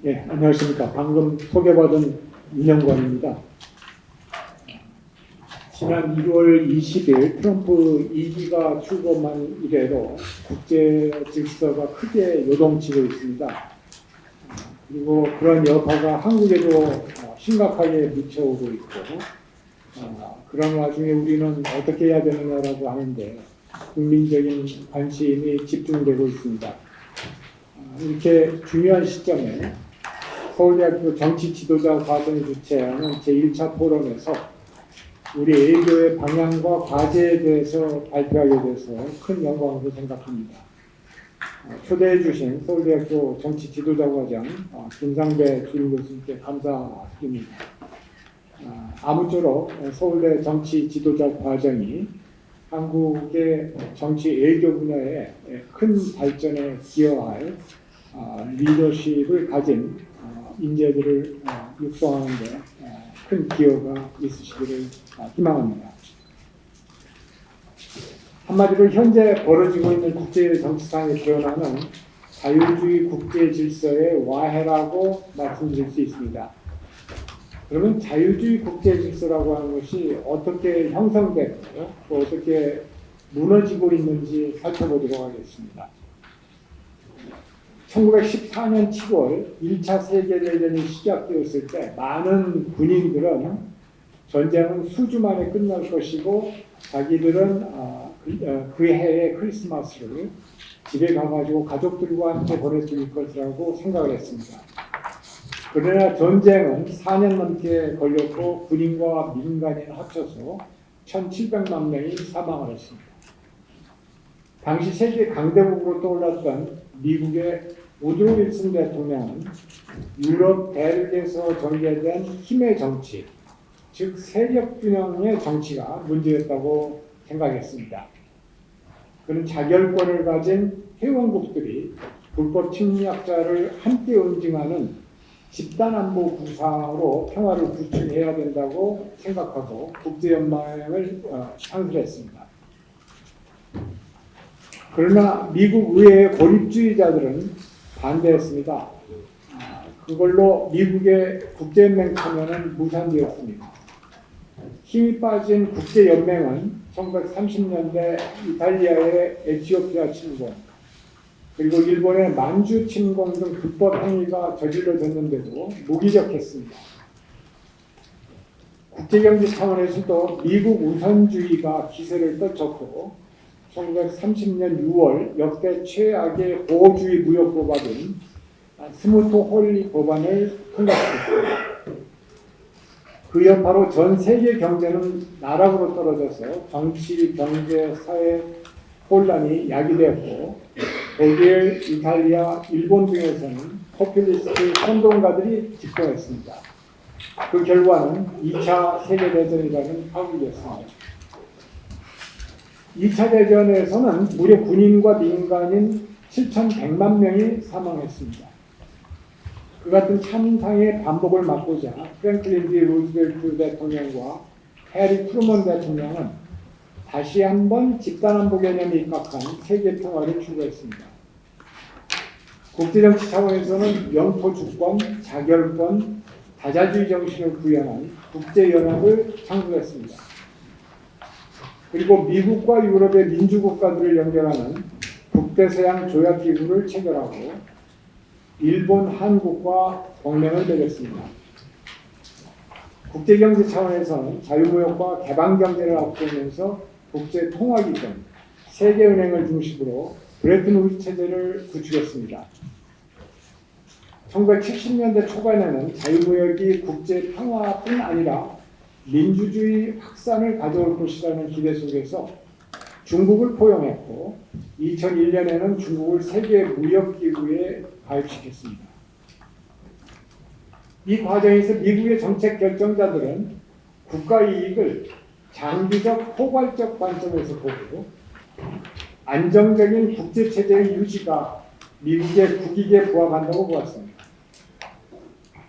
예, 안녕하십니까. 방금 소개받은 윤영관입니다. 지난 1월 20일 트럼프 2기가 출범한 이래로 국제 질서가 크게 요동치고 있습니다. 그리고 그런 여파가 한국에도 심각하게 미쳐오고 있고, 그런 와중에 우리는 어떻게 해야 되느냐라고 하는데 국민적인 관심이 집중되고 있습니다. 이렇게 중요한 시점에 서울대학교 정치지도자 과정이 주최하는 제1차 포럼에서 우리 A교의 방향과 과제에 대해서 발표하게 돼서 큰 영광으로 생각합니다. 초대해 주신 서울대학교 정치지도자과정 김상배 주임 교수님께 감사드립니다. 아무쪼록 서울대 정치지도자과정이 한국의 정치 외교 분야에 큰 발전에 기여할 리더십을 가진 인재들을 육성하는 데 큰 기여가 있으시기를 희망합니다. 한마디로 현재 벌어지고 있는 국제 정치상의 변화는 자유주의 국제 질서의 와해라고 말씀드릴 수 있습니다. 그러면 자유주의 국제 질서라고 하는 것이 어떻게 형성되고 또 어떻게 무너지고 있는지 살펴보도록 하겠습니다. 1914년 7월 1차 세계대전이 시작되었을 때 많은 군인들은 전쟁은 수주 만에 끝날 것이고 자기들은 그 해의 크리스마스를 집에 가가지고 가족들과 함께 보낼 수 있을 것이라고 생각을 했습니다. 그러나 전쟁은 4년 넘게 걸렸고 군인과 민간인 합쳐서 1,700만 명이 사망을 했습니다. 당시 세계 강대국으로 떠올랐던 미국의 우드로 윌슨 대통령은 유럽 대륙에서 전개된 힘의 정치, 즉 세력 균형의 정치가 문제였다고 생각했습니다. 그는 자결권을 가진 회원국들이 불법 침략자를 함께 응징하는 집단안보 구상으로 평화를 구축해야 된다고 생각하고 국제연맹을 창설했습니다. 그러나 미국 의회의 고립주의자들은 반대했습니다. 그걸로 미국의 국제연맹 참여는 무산되었습니다. 힘이 빠진 국제연맹은 1930년대 이탈리아의 에티오피아 침공, 그리고 일본의 만주 침공 등 불법 행위가 저질러졌는데도 무기력했습니다. 국제경제 차원에서도 미국 우선주의가 기세를 떨쳤고 1930년 6월 역대 최악의 보호주의 무역법안인 스무트-홀리 법안을 통과시켰습니다. 그 여파로 전 세계 경제는 나락으로 떨어져서 정치, 경제, 사회 혼란이 야기되었고 독일, 이탈리아, 일본 등에서는 포퓰리스트 선동가들이 집권했습니다. 그 결과는 2차 세계대전이라는 파국이었습니다. 2차 대전에서는 무려 군인과 민간인 7,100만 명이 사망했습니다. 그 같은 참상의 반복을 막고자 프랭클린 D 루즈벨트 대통령과 해리 트루먼 대통령은 다시 한번 집단안보 개념에 입각한 세계 평화를 추구했습니다. 국제정치 차원에서는 영토 주권, 자결권, 다자주의 정신을 구현한 국제연합을 창설했습니다. 그리고 미국과 유럽의 민주국가들을 연결하는 북대서양 조약기구를 체결하고 일본, 한국과 동맹을 맺었습니다. 국제경제 차원에서는 자유무역과 개방경제를 앞세우면서 국제통화기금, 세계은행을 중심으로 브레튼 우드 체제를 구축했습니다. 1970년대 초반에는 자유무역이 국제평화뿐 아니라 민주주의 확산을 가져올 것이라는 기대 속에서 중국을 포용했고 2001년에는 중국을 세계무역기구에 가입시켰습니다. 이 과정에서 미국의 정책 결정자들은 국가 이익을 장기적 포괄적 관점에서 보고 안정적인 국제체제의 유지가 미국의 국익에 부합한다고 보았습니다.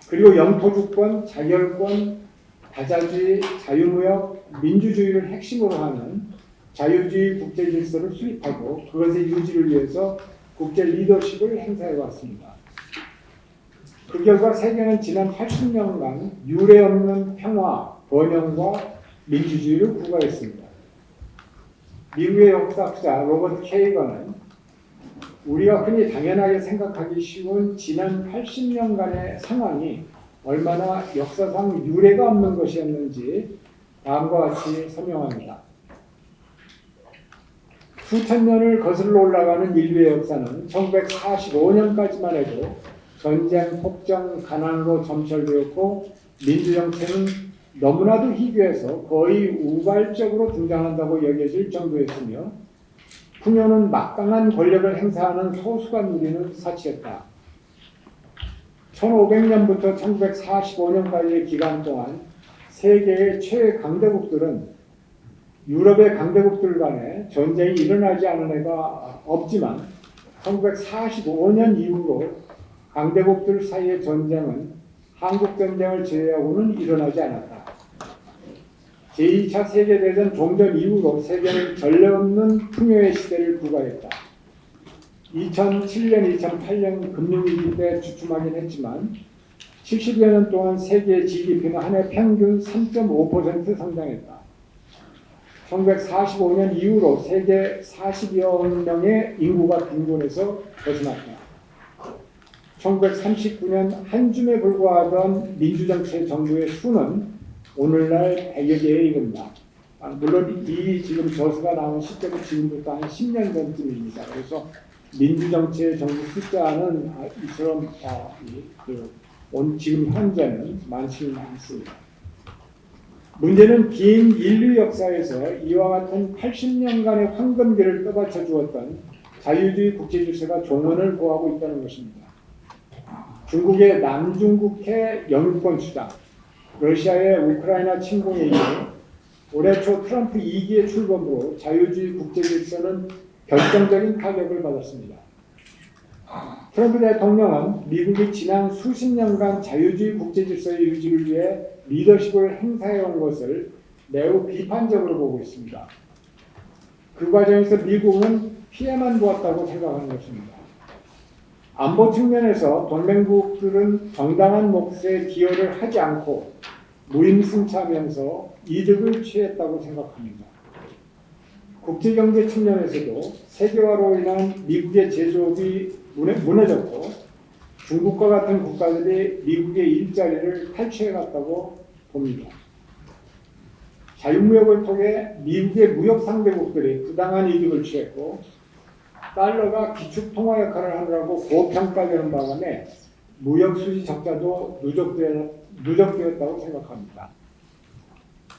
그리고 영토주권, 자결권, 다자주의, 자유무역, 민주주의를 핵심으로 하는 자유주의 국제 질서를 수립하고 그것의 유지를 위해서 국제 리더십을 행사해 왔습니다. 그 결과 세계는 지난 80년간 유례 없는 평화, 번영과 민주주의를 구가했습니다. 미국의 역사학자 로버트 케이건은 우리가 흔히 당연하게 생각하기 쉬운 지난 80년간의 상황이 얼마나 역사상 유례가 없는 것이었는지 다음과 같이 설명합니다. 수천 년을 거슬러 올라가는 인류의 역사는 1945년까지만 해도 전쟁, 폭정, 가난으로 점철되었고 민주정체는 너무나도 희귀해서 거의 우발적으로 등장한다고 여겨질 정도였으며 풍요는 막강한 권력을 행사하는 소수가 누리는 사치였다. 1500년부터 1945년까지의 기간 동안 세계의 최강대국들은 유럽의 강대국들 간에 전쟁이 일어나지 않은 해가 없지만 1945년 이후로 강대국들 사이의 전쟁은 한국전쟁을 제외하고는 일어나지 않았다. 제2차 세계대전 종전 이후로 세계는 전례 없는 풍요의 시대를 구가했다. 2007년, 2008년 금융위기 때 주춤하긴 했지만 70여 년 동안 세계 GDP는 한 해 평균 3.5% 성장했다. 1945년 이후로 세계 40여 명의 인구가 빈곤에서 벗어났다. 1939년 한 줌에 불과하던 민주정체 정부의 수는 오늘날 100여 개에 이른다. 물론 이 지금 저서가 나온 시점은 지금부터 한 10년 전쯤입니다. 그래서 민주정체 정부 숫자는 이처럼 지금 현재는 많지는 않습니다. 문제는 긴 인류 역사에서 이와 같은 80년간의 황금기를 떠받쳐 주었던 자유주의 국제질서가 종언을 고하고 있다는 것입니다. 중국의 남중국해 영유권 주장, 러시아의 우크라이나 침공에 이어 올해 초 트럼프 2기의 출범으로 자유주의 국제질서는 결정적인 타격을 받았습니다. 트럼프 대통령은 미국이 지난 수십 년간 자유주의 국제질서의 유지를 위해 리더십을 행사해온 것을 매우 비판적으로 보고 있습니다. 그 과정에서 미국은 피해만 보았다고 생각하는 것입니다. 안보 측면에서 동맹국들은 정당한 몫에 기여를 하지 않고 무임승차하면서 이득을 취했다고 생각합니다. 국제경제 측면에서도 세계화로 인한 미국의 제조업이 무너졌고 중국과 같은 국가들이 미국의 일자리를 탈취해갔다고 봅니다. 자유무역을 통해 미국의 무역 상대국들이 부당한 이득을 취했고 달러가 기축통화 역할을 하느라고 고평가되는 바람에 무역 수지 적자도 누적되었다고 생각합니다.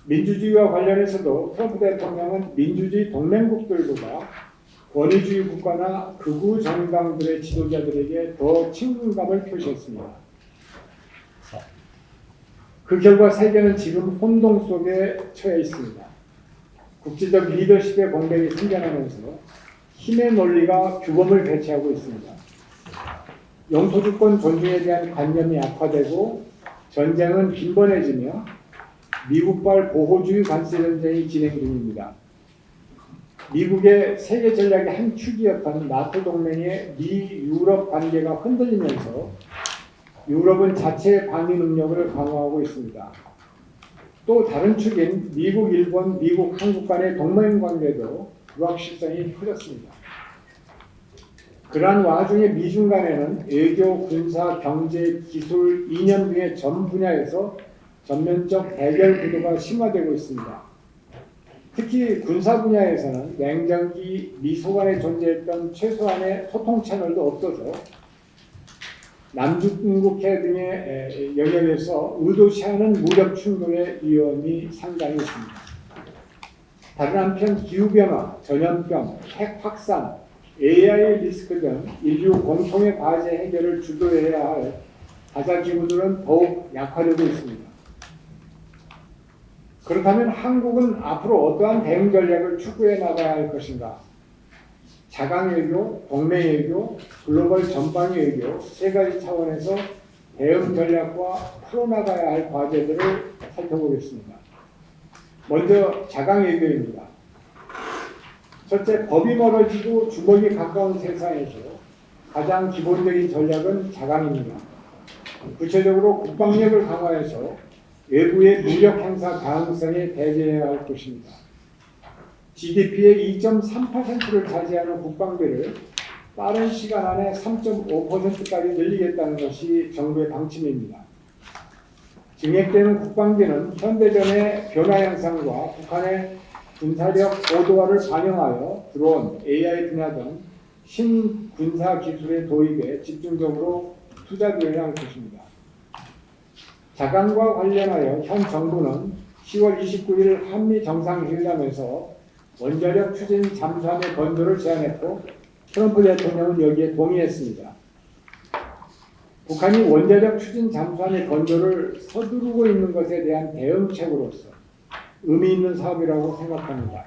민주주의와 관련해서도 트럼프 대통령은 민주주의 동맹국들보다 권위주의 국가나 극우 정당들의 지도자들에게 더 친근감을 표시했습니다. 그 결과 세계는 지금 혼동 속에 처해 있습니다. 국제적 리더십의 공백이 생겨나면서 힘의 논리가 규범을 배치하고 있습니다. 영토주권 존중에 대한 관념이 악화되고 전쟁은 빈번해지며 미국발 보호주의 관세 전쟁이 진행 중입니다. 미국의 세계 전략의 한 축이었던 나토 동맹의 미-유럽 관계가 흔들리면서 유럽은 자체 방위 능력을 강화하고 있습니다. 또 다른 축인 미국, 일본, 미국, 한국 간의 동맹 관계도 불확실성이 커졌습니다. 그러한 와중에 미중 간에는 외교, 군사, 경제, 기술, 이념 등의 전 분야에서 전면적 대결 구도가 심화되고 있습니다. 특히 군사 분야에서는 냉전기, 미소 간에 존재했던 최소한의 소통 채널도 없어서 남중국해 등의 영역에서 의도치 않은 무력 충돌의 위험이 상당히 있습니다. 다른 한편 기후변화, 전염병, 핵 확산, AI 리스크 등 인류 공통의 과제 해결을 주도해야 할 다자기구들은 더욱 약화되고 있습니다. 그렇다면 한국은 앞으로 어떠한 대응 전략을 추구해 나가야 할 것인가? 자강외교, 동맹외교, 글로벌 전방외교 세 가지 차원에서 대응 전략과 풀어나가야 할 과제들을 살펴보겠습니다. 먼저 자강외교입니다. 첫째, 법이 멀어지고 주먹이 가까운 세상에서 가장 기본적인 전략은 자강입니다. 구체적으로 국방력을 강화해서 외부의 무력 행사 가능성에 대비해야 할 것입니다. GDP의 2.3%를 차지하는 국방비를 빠른 시간 안에 3.5%까지 늘리겠다는 것이 정부의 방침입니다. 증액되는 국방비는 현대전의 변화 양상과 북한의 군사력 고도화를 반영하여 드론, AI 분야 등 신군사 기술의 도입에 집중적으로 투자되어야 할 것입니다. 자강과 관련하여 현 정부는 10월 29일 한미 정상회담에서 원자력 추진 잠수함의 건조를 제안했고 트럼프 대통령은 여기에 동의했습니다. 북한이 원자력 추진 잠수함의 건조를 서두르고 있는 것에 대한 대응책으로서 의미 있는 사업이라고 생각합니다.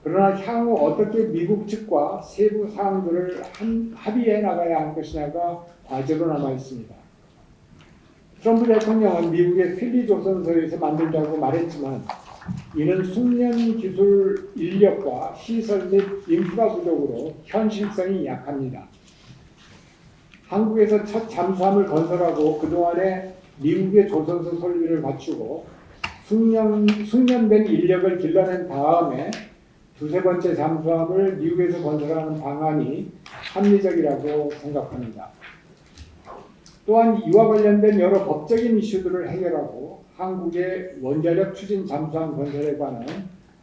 그러나 향후 어떻게 미국 측과 세부 사항들을 합의해 나가야 할 것이냐가 과제로 남아 있습니다. 트럼프 대통령은 미국의 필리조선소에서 만들자고 말했지만 이는 숙련 기술 인력과 시설 및 인프라 부족으로 현실성이 약합니다. 한국에서 첫 잠수함을 건설하고 그동안에 미국의 조선소 설비를 갖추고 숙련된 인력을 길러낸 다음에 두세 번째 잠수함을 미국에서 건설하는 방안이 합리적이라고 생각합니다. 또한 이와 관련된 여러 법적인 이슈들을 해결하고 한국의 원자력 추진 잠수함 건설에 관한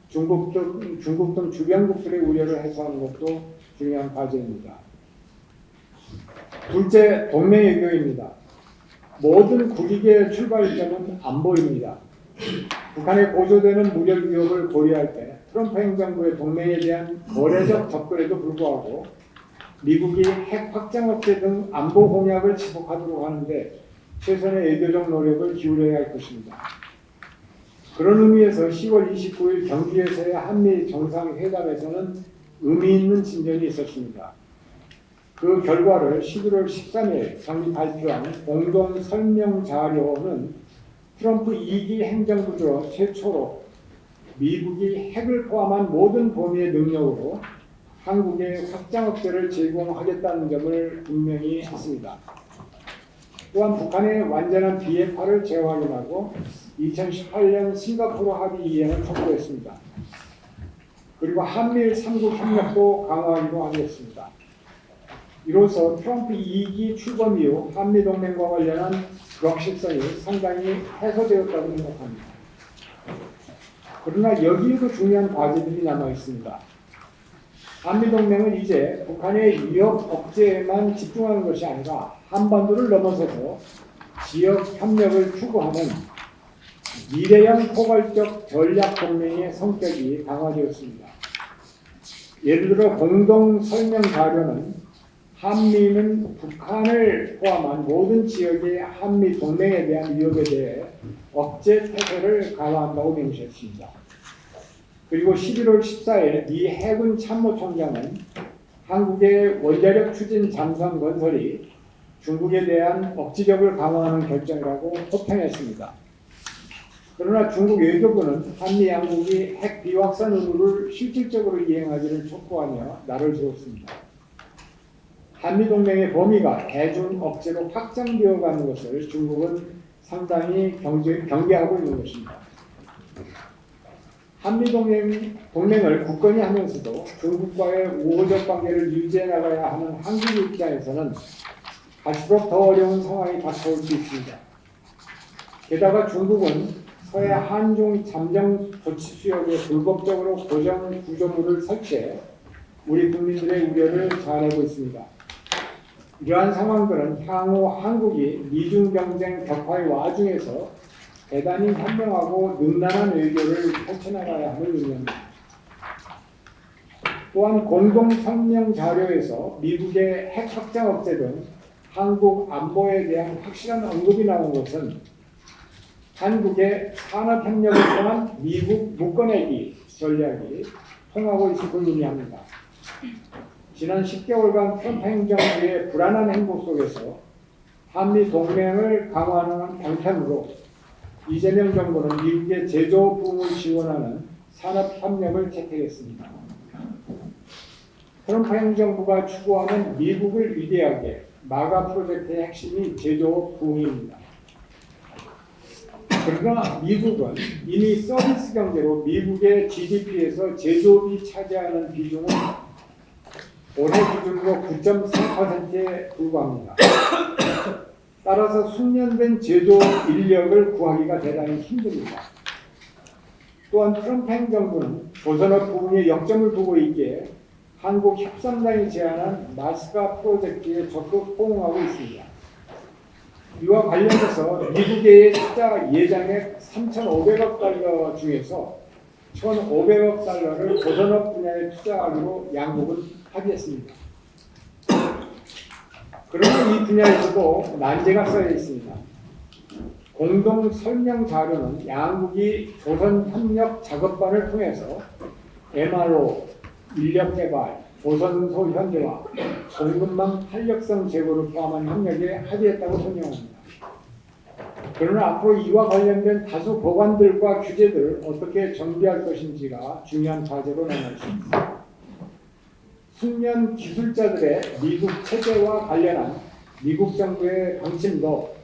중국 등 주변국들의 우려를 해소하는 것도 중요한 과제입니다. 둘째, 동맹 외교입니다. 모든 국익의 출발점은 안보입니다. 북한의 고조되는 무력 위협을 고려할 때 트럼프 행정부의 동맹에 대한 거래적 접근에도 불구하고 미국이 핵 확장 억제 등 안보 공약을 지속하도록 하는데 최선의 외교적 노력을 기울여야 할 것입니다. 그런 의미에서 10월 29일 경주에서의 한미 정상회담에서는 의미 있는 진전이 있었습니다. 그 결과를 11월 13일 정리 발표한 공동 설명 자료는 트럼프 2기 행정부 중 최초로 미국이 핵을 포함한 모든 범위의 능력으로 한국에 확장 억제를 제공하겠다는 점을 분명히 했습니다. 또한 북한의 완전한 비핵화를 재확인하고 2018년 싱가포르 합의 이행을 촉구했습니다. 그리고 한미일 3국 협력도 강화하기도 하겠습니다. 이로써 트럼프 2기 출범 이후 한미동맹과 관련한 불확실성이 상당히 해소되었다고 생각합니다. 그러나 여기에도 중요한 과제들이 남아 있습니다. 한미동맹은 이제 북한의 위협 억제에만 집중하는 것이 아니라 한반도를 넘어서서 지역 협력을 추구하는 미래형 포괄적 전략 동맹의 성격이 강화되었습니다. 예를 들어 공동 설명 자료는 한미는 북한을 포함한 모든 지역의 한미 동맹에 대한 위협에 대해 억제 태세를 강화한다고 명시했습니다. 그리고 11월 14일 미 해군 참모총장은 한국의 원자력 추진 잠수함 건설이 중국에 대한 억지력을 강화하는 결정이라고 호평했습니다. 그러나 중국 외교부는 한미 양국이 핵 비확산 의무를 실질적으로 이행하기를 촉구하며 날을 세웠습니다. 한미동맹의 범위가 대중 억제로 확장되어 가는 것을 중국은 상당히 경계하고 있는 것입니다. 한미동맹을 굳건히 하면서도 중국과의 우호적 관계를 유지해 나가야 하는 한국 입장에서는 갈수록 더 어려운 상황이 닥쳐올 수 있습니다. 게다가 중국은 서해 한중 잠정 조치 수역에 불법적으로 고정 구조물을 설치해 우리 국민들의 우려를 자아내고 있습니다. 이러한 상황들은 향후 한국이 미중 경쟁 격화의 와중에서 대단히 현명하고 능란한 외교를 펼쳐나가야 하는 의미입니다. 또한 공동 성명 자료에서 미국의 핵 확장 억제 등 한국 안보에 대한 확실한 언급이 나온 것은 한국의 산업협력을 통한 미국 묶어내기 전략이 통하고 있을 것을 의미합니다. 지난 10개월간 트럼프 행정부의 불안한 행보 속에서 한미 동맹을 강화하는 방편으로 이재명 정부는 미국의 제조 부문을 지원하는 산업협력을 채택했습니다. 트럼프 행정부가 추구하는 미국을 위대하게, 마가 프로젝트의 핵심이 제조업 부흥입니다. 그러나 미국은 이미 서비스 경제로 미국의 GDP에서 제조업이 차지하는 비중은 올해 기준으로 9.4%에 불과합니다. 따라서 숙련된 제조업 인력을 구하기가 대단히 힘듭니다. 또한 트럼프 행정부는 조선업 부흥에 역점을 두고 있기에 한국 협상당이 제안한 마스가 프로젝트에 적극 호응하고 있습니다. 이와 관련해서 미국의 투자 예정액 3,500억 달러 중에서 1,500억 달러를 조선업 분야에 투자하기로 양국은 합의했습니다. 그러나 이 분야에서도 난제가 쌓여 있습니다. 공동 설명 자료는 양국이 조선협력 작업반을 통해서 MRO, 인력개발, 조선소 현대화, 공급망 탄력성 제고를 포함한 협력에 합의했다고 설명합니다. 그러나 앞으로 이와 관련된 다수 법안들과 규제들을 어떻게 정비할 것인지가 중요한 과제로 남아있습니다. 숙련 기술자들의 미국 체제와 관련한 미국 정부의 방침도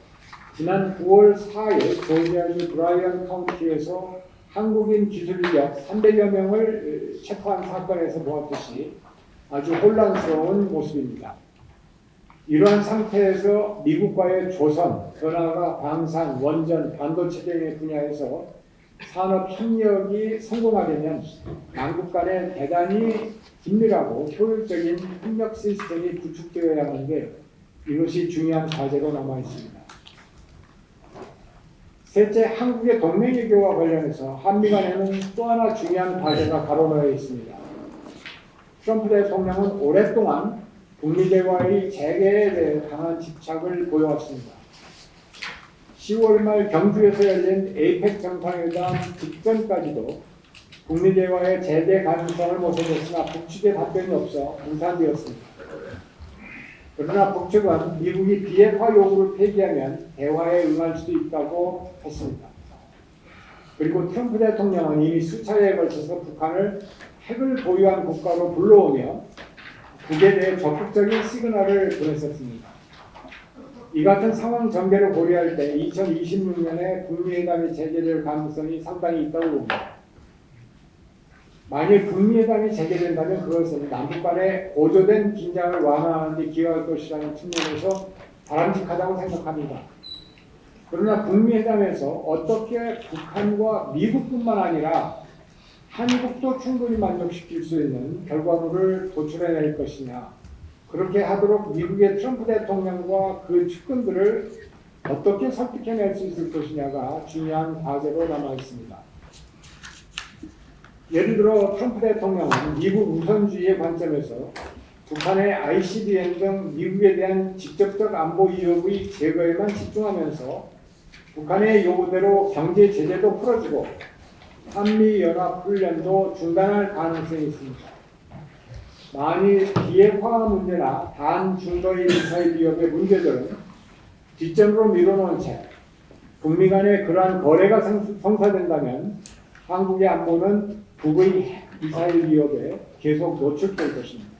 지난 9월 4일 조지아주 브라이언 카운티에서 한국인 기술 인력 300여 명을 체포한 사건에서 보았듯이 아주 혼란스러운 모습입니다. 이러한 상태에서 미국과의 조선, 더 나아가 방산, 원전, 반도체 등의 분야에서 산업 협력이 성공하려면 양국 간에 대단히 긴밀하고 효율적인 협력 시스템이 구축되어야 하는데 이것이 중요한 과제로 남아 있습니다. 셋째, 한국의 동맹외교와 관련해서 한미 간에는 또 하나 중요한 과제가 가로놓여 있습니다. 트럼프 대통령은 오랫동안 북미 대화의 재개에 대해 강한 집착을 보여왔습니다. 10월 말 경주에서 열린 에이펙 정상회담 직전까지도 북미 대화의 재개 가능성을 모색했으나 북측의 답변이 없어 무산되었습니다. 그러나 북측은 미국이 비핵화 요구를 폐기하면 대화에 응할 수도 있다고 했습니다. 그리고 트럼프 대통령은 이미 수차례에 걸쳐서 북한을 핵을 보유한 국가로 불러오며 북에 대해 적극적인 시그널을 보냈었습니다. 이 같은 상황 전개를 고려할 때 2026년에 북미회담이 재개될 가능성이 상당히 있다고 봅니다. 만일 북미회담이 재개된다면 그것은 남북 간의 고조된 긴장을 완화하는 데 기여할 것이라는 측면에서 바람직하다고 생각합니다. 그러나 북미회담에서 어떻게 북한과 미국뿐만 아니라 한국도 충분히 만족시킬 수 있는 결과물을 도출해낼 것이냐, 그렇게 하도록 미국의 트럼프 대통령과 그 측근들을 어떻게 설득해낼 수 있을 것이냐가 중요한 과제로 남아 있습니다. 예를 들어 트럼프 대통령은 미국 우선주의의 관점에서 북한의 ICBM 등 미국에 대한 직접적 안보 위협의 제거에만 집중하면서 북한의 요구대로 경제 제재도 풀어주고 한미연합훈련도 중단할 가능성이 있습니다. 만일 비핵화 문제나 단중거리 미사일 위협의 문제들은 뒷전으로 밀어놓은 채 북미 간의 그러한 거래가 성사된다면 한국의 안보는 북의 미사일 위협에 계속 노출될 것입니다.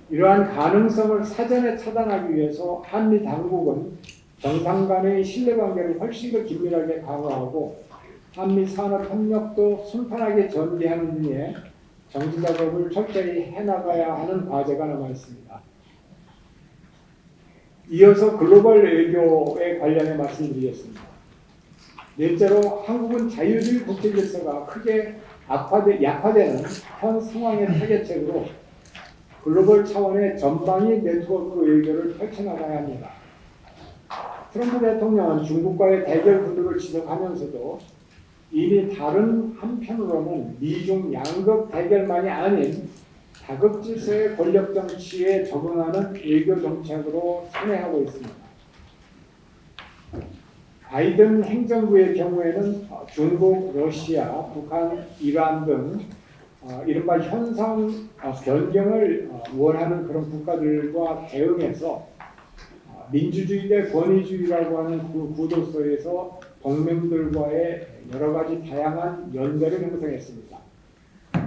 이러한 가능성을 사전에 차단하기 위해서 한미 당국은 정상 간의 신뢰관계를 훨씬 더 긴밀하게 강화하고 한미 산업 협력도 순탄하게 전개하는 등의 정치 작업을 철저히 해나가야 하는 과제가 남아 있습니다. 이어서 글로벌 외교에 관련해 말씀드리겠습니다. 넷째로 한국은 자유주의 국제 질서가 크게 약화되는 현 상황의 타겟책으로 글로벌 차원의 전방위 네트워크 외교를 펼쳐나가야 합니다. 트럼프 대통령은 중국과의 대결 구도를 지적하면서도 이미 다른 한편으로는 미중 양극 대결만이 아닌 다극 질서의 권력 정치에 적응하는 외교 정책으로 선회하고 있습니다. 바이든 행정부의 경우에는 중국, 러시아, 북한, 이란 등 이른바 현상 변경을 원하는 그런 국가들과 대응해서 민주주의 대 권위주의라고 하는 그 구도 속에서 동맹들과의 여러 가지 다양한 연대를 형성했습니다.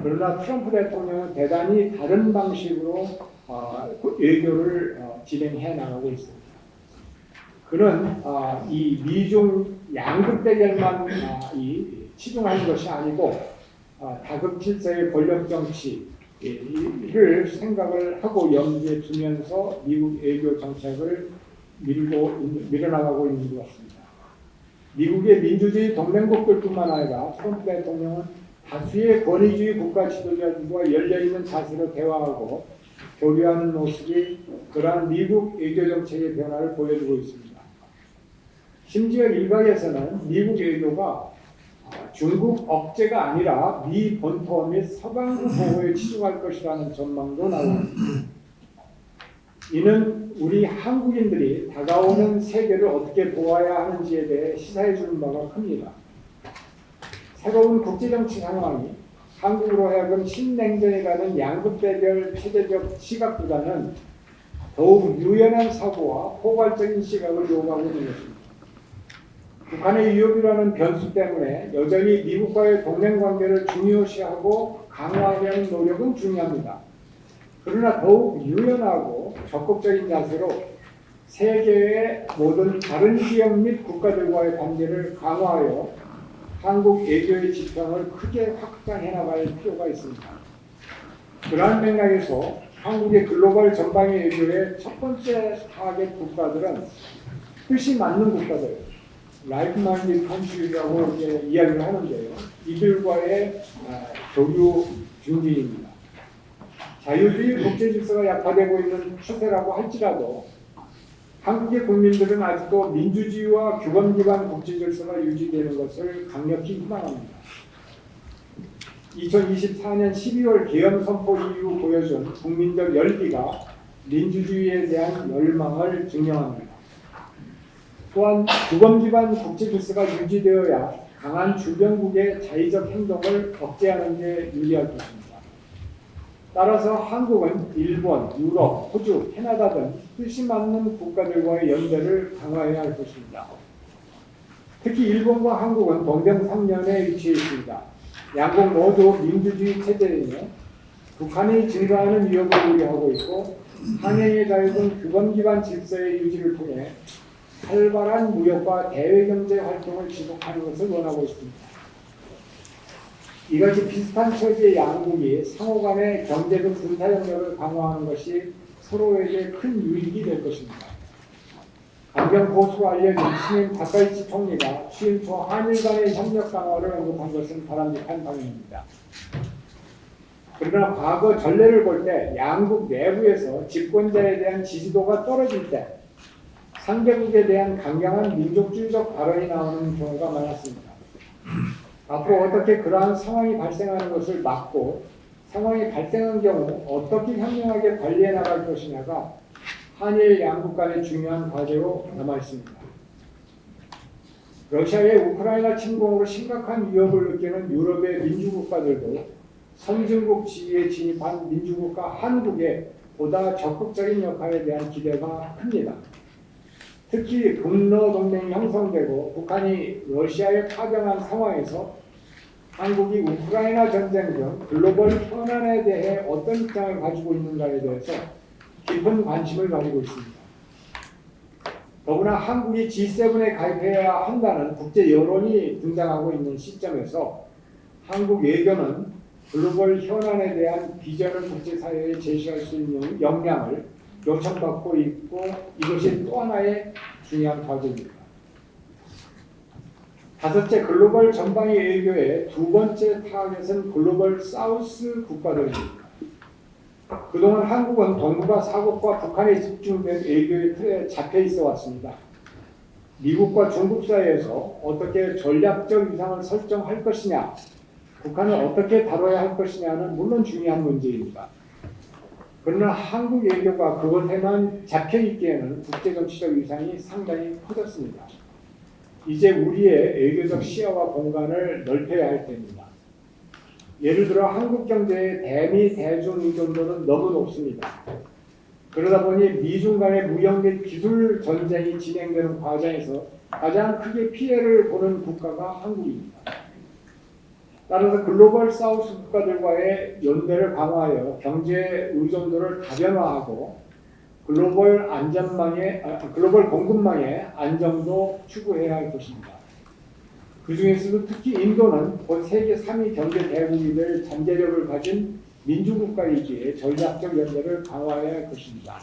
그러나 트럼프 대통령은 대단히 다른 방식으로 외교를 진행해 나가고 있습니다. 그는 이 미중 양극 대결만 치중하는 것이 아니고 다급 질서의 권력 정치를 생각을 하고 염두에 두면서 미국 외교 정책을 밀어나가고 있는 것 같습니다. 미국의 민주주의 동맹국들뿐만 아니라 트럼프 대통령은 다수의 권위주의 국가 지도자들과 열려있는 자세로 대화하고 교류하는 모습이 그러한 미국 외교 정책의 변화를 보여주고 있습니다. 심지어 일각에서는 미국 외교가 중국 억제가 아니라 미 본토 및 서방부 보호에 치중할 것이라는 전망도 나옵니다. 이는 우리 한국인들이 다가오는 세계를 어떻게 보아야 하는지에 대해 시사해 주는 바가 큽니다. 새로운 국제정치 상황이 한국으로 하여금 신냉전에 가는 양극대결 체제적 시각보다는 더욱 유연한 사고와 포괄적인 시각을 요구하고 있는 것입니다. 북한의 위협이라는 변수 때문에 여전히 미국과의 동맹관계를 중요시하고 강화하려는 노력은 중요합니다. 그러나 더욱 유연하고 적극적인 자세로 세계의 모든 다른 지역 및 국가들과의 관계를 강화하여 한국 외교의 지평을 크게 확장해 나갈 필요가 있습니다. 그러한 맥락에서 한국의 글로벌 전방위 외교의 첫 번째 타겟 국가들은 뜻이 맞는 국가들, like-minded country라고 이야기를 하는데요. 이들과의 교류 중진입니다. 자유주의 국제 질서가 약화되고 있는 추세라고 할지라도 한국의 국민들은 아직도 민주주의와 규범 기반 국제 질서가 유지되는 것을 강력히 희망합니다. 2024년 12월 계엄 선포 이후 보여준 국민적 열기가 민주주의에 대한 열망을 증명합니다. 또한 규범 기반 국제 질서가 유지되어야 강한 주변국의 자의적 행동을 억제하는 데 유리할 것입니다. 따라서 한국은 일본, 유럽, 호주, 캐나다 등 뜻이 맞는 국가들과의 연대를 강화해야 할 것입니다. 특히 일본과 한국은 동경 3년에 위치해 있습니다. 양국 모두 민주주의 체제이며 북한이 증가하는 위협을 우려하고 있고 한해의 자유 등 규범 기반 질서의 유지를 통해 활발한 무역과 대외경제 활동을 지속하는 것을 원하고 있습니다. 이것이 비슷한 처지의 양국이 상호 간의 경제적 군사 협력을 강화하는 것이 서로에게 큰 유익이 될 것입니다. 강경 보수로 알려진 신임 다카이치 총리가 취임 초 한일 간의 협력 강화를 언급한 것은 바람직한 방향입니다. 그러나 과거 전례를 볼 때 양국 내부에서 집권자에 대한 지지도가 떨어질 때 상대국에 대한 강경한 민족주의적 발언이 나오는 경우가 많았습니다. 앞으로 어떻게 그러한 상황이 발생하는 것을 막고 상황이 발생한 경우 어떻게 현명하게 관리해 나갈 것이냐가 한일 양국 간의 중요한 과제로 남아 있습니다. 러시아의 우크라이나 침공으로 심각한 위협을 느끼는 유럽의 민주국가들도 선진국 지위에 진입한 민주국가 한국의 보다 적극적인 역할에 대한 기대가 큽니다. 특히 북러 동맹이 형성되고 북한이 러시아에 파병한 상황에서 한국이 우크라이나 전쟁 등 글로벌 현안에 대해 어떤 입장을 가지고 있는가에 대해서 깊은 관심을 가지고 있습니다. 더구나 한국이 G7에 가입해야 한다는 국제 여론이 등장하고 있는 시점에서 한국 외교는 글로벌 현안에 대한 비전을 국제사회에 제시할 수 있는 역량을 요청받고 있고 이것이 또 하나의 중요한 과제입니다. 다섯째, 글로벌 전방위 외교의 두 번째 타겟은 글로벌 사우스 국가들입니다. 그동안 한국은 동북아 사국과 북한에 집중된 외교의 틀에 잡혀 있어 왔습니다. 미국과 중국 사이에서 어떻게 전략적 위상을 설정할 것이냐, 북한을 어떻게 다뤄야 할 것이냐는 물론 중요한 문제입니다. 그러나 한국 외교가 그것에만 잡혀 있기에는 국제정치적 위상이 상당히 커졌습니다. 이제 우리의 외교적 시야와 공간을 넓혀야 할 때입니다. 예를 들어 한국 경제의 대미 대중 의존도는 너무 높습니다. 그러다 보니 미중 간의 무역 및 기술 전쟁이 진행되는 과정에서 가장 크게 피해를 보는 국가가 한국입니다. 따라서 글로벌 사우스 국가들과의 연대를 강화하여 경제 의존도를 다변화하고 글로벌 공급망의 안정도 추구해야 할 것입니다. 그 중에서도 특히 인도는 곧 세계 3위 경제 대국이 될 잠재력을 가진 민주국가이기에 전략적 연대를 강화해야 할 것입니다.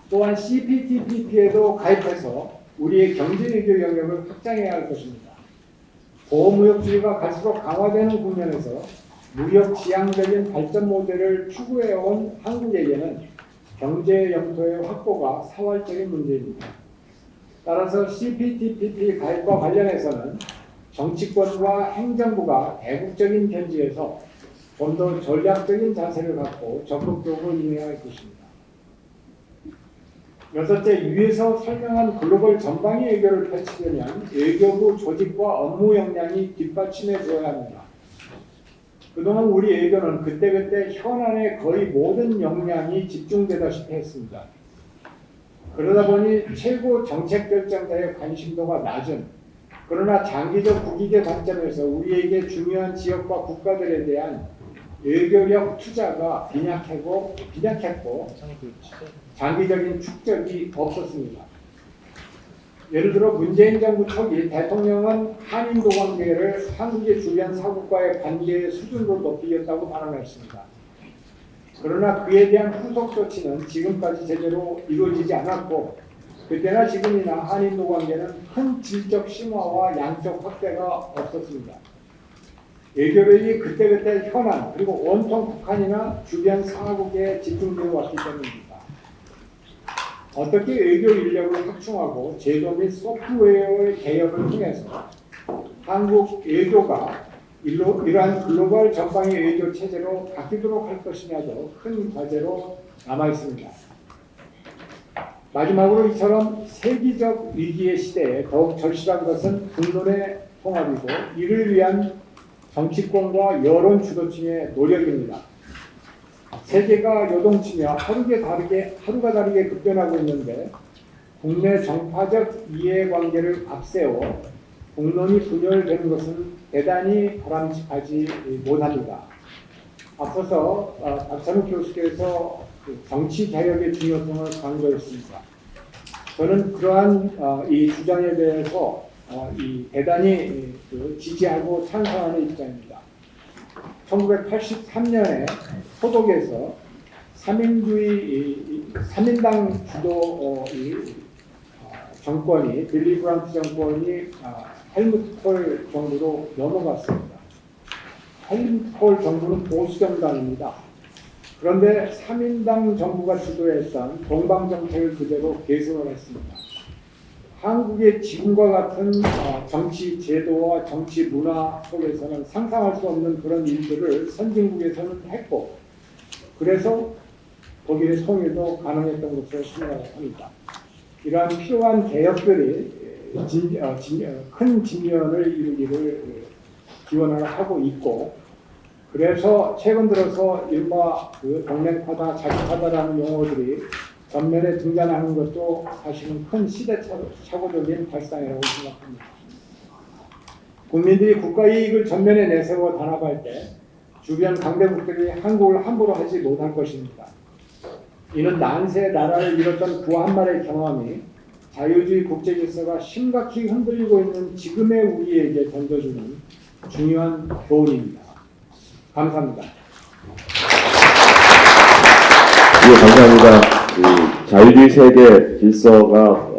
또한 CPTPP에도 가입해서 우리의 경제 외교 영역을 확장해야 할 것입니다. 보호무역주의가 갈수록 강화되는 국면에서 무역 지향적인 발전 모델을 추구해온 한국에게는 경제 영토의 확보가 사활적인 문제입니다. 따라서 CPTPP 가입과 관련해서는 정치권과 행정부가 대국적인 견지에서 좀 더 전략적인 자세를 갖고 적극적으로 임해야 할 것입니다. 여섯째, 위에서 설명한 글로벌 전방위 외교를 펼치려면 외교부 조직과 업무 역량이 뒷받침해 줘야 합니다. 그동안 우리 외교는 그때그때 현안에 거의 모든 역량이 집중되다시피 했습니다. 그러다 보니 최고 정책 결정자의 관심도가 낮은, 그러나 장기적 국익의 관점에서 우리에게 중요한 지역과 국가들에 대한 외교력 투자가 빈약했고 장기적인 축적이 없었습니다. 예를 들어 문재인 정부 초기 대통령은 한인도 관계를 한국의 주변 사국과의 관계의 수준으로 높이겠다고 발언했습니다. 그러나 그에 대한 후속 조치는 지금까지 제대로 이루어지지 않았고, 그때나 지금이나 한인도 관계는 큰 질적 심화와 양적 확대가 없었습니다. 외교력이 그때그때 현안 그리고 온통 북한이나 주변 사국에 집중되어 왔기 때문입니다. 어떻게 외교 인력을 확충하고 제도 및 소프트웨어의 개혁을 통해서 한국 외교가 이러한 글로벌 전방위 외교 체제로 바뀌도록 할 것이냐도 큰 과제로 남아 있습니다. 마지막으로 이처럼 세계적 위기의 시대에 더욱 절실한 것은 국론의 통합이고, 이를 위한 정치권과 여론 주도층의 노력입니다. 세계가 요동치며 하루가 다르게 급변하고 있는데 국내 정파적 이해관계를 앞세워 국론이 분열되는 것은 대단히 바람직하지 못합니다. 앞서서 박찬욱 교수께서 정치 개혁의 중요성을 강조했습니다. 저는 그러한 이 주장에 대해서 대단히 지지하고 찬성하는 입장입니다. 1983년에 소독에서 3인당 주도 정권이, 빌리 브란트 정권이 헬무트 콜 정부로 넘어갔습니다. 헬무트 콜 정부는 보수 정당입니다. 그런데 3인당 정부가 주도했던 동방정책을 그대로 계승을 했습니다. 한국의 지금과 같은 정치 제도와 정치 문화 속에서는 상상할 수 없는 그런 일들을 선진국에서는 했고, 그래서 독일의 통일도 가능했던 것으로 생각합니다. 이러한 필요한 개혁들이 큰 진전을 이루기를 기원을 하고 있고, 그래서 최근 들어서 이른바 동맹파다, 자주파다라는 용어들이 전면에 등장하는 것도 사실은 큰 시대착오적인 발상이라고 생각합니다. 국민들이 국가 이익을 전면에 내세워 단합할 때 주변 강대국들이 한국을 함부로 하지 못할 것입니다. 이는 난세 나라를 잃었던 구한말의 경험이 자유주의 국제질서가 심각히 흔들리고 있는 지금의 우리에게 던져주는 중요한 교훈입니다. 감사합니다. 예, 감사합니다. 자유주의 세계 질서가